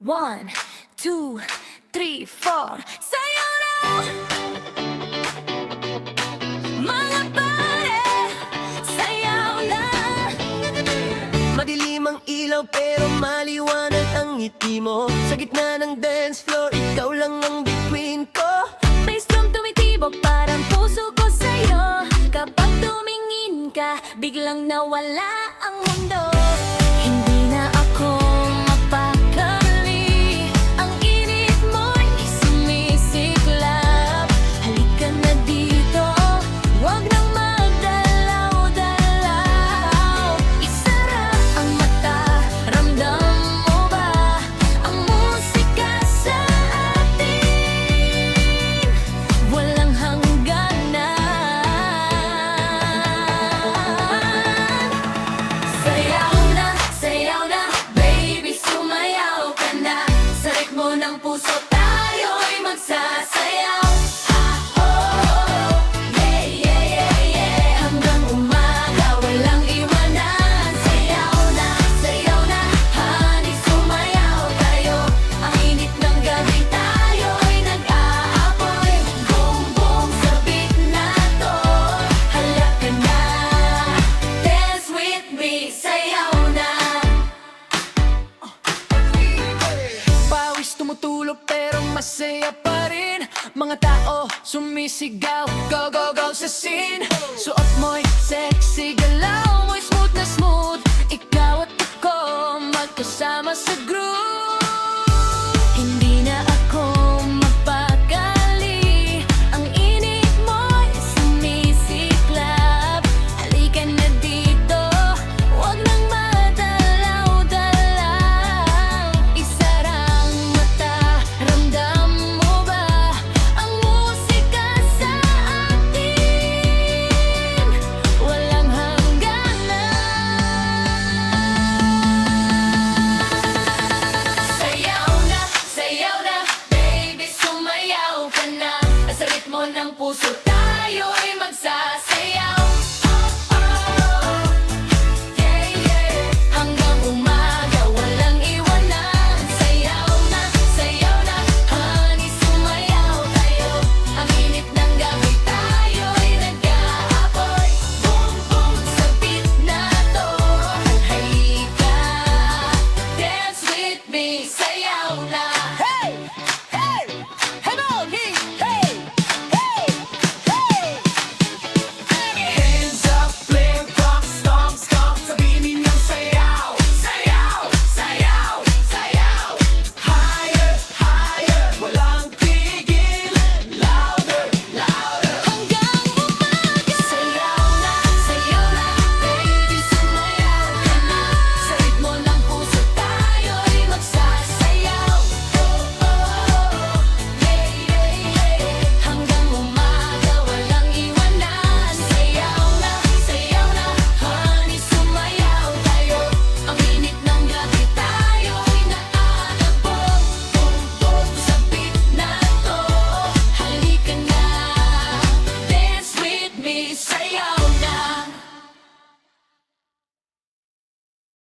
1, 2, 3, 4. Sayaw na! Mga pare, sayaw na! Madilim ang ilaw pero maliwanag ang ngiti mo. Sa gitna ng dance floor, ikaw lang ang between ko. Bass drum tumitibok parang puso ko sa'yo. Kapag tumingin ka, biglang nawala ang mundo. Hindi na ako mapakali. Ang init mo'y sumisiklab. Halika na dito, huwag nang magdalaw-dalaw. Isara ang mata, ramdam mo ba ang musika sa atin? Walang hangganan. Sayaw na, baby, sumayaw ka na. Sa ritmo ng puso tayo'y magsasayaw. Ah, oh, yeah, yeah, yeah, yeah. Hanggang umaga, walang iwanan. Sayaw na, honey, sumayaw tayo. Ang init ng gabi tayo'y nag-aapoy. Boom, boom, sa beat na to. Halika na, dance with me, sayaw na. Pawis tumutulog pero masaya pa rin. Mga tao sumisigaw, go, go, go sa scene. Suot mo'y sexy, galaw mo'y smooth na smooth. Ikaw at ako magkasama sa groove. Hindi na ako mapakali. Ang init mo'y sumisiklab. Halika na dito, huwag nang madalaw-dalaw. Isarang mata, ramdam mo ba ang musika sa atin? Walang hangganan. Sayaw na, baby, sumayaw ka na. Sa ritmo ng puso tayo'y magsasayaw. Oh, oh, yeah, yeah. Hanggang umaga, walang iwanan. Sayaw na, honey, sumayaw tayo. Ang init ng gabi tayo'y nag-aapoy. Boom, boom, sa beat na to. Halika, dance with me, sayaw na.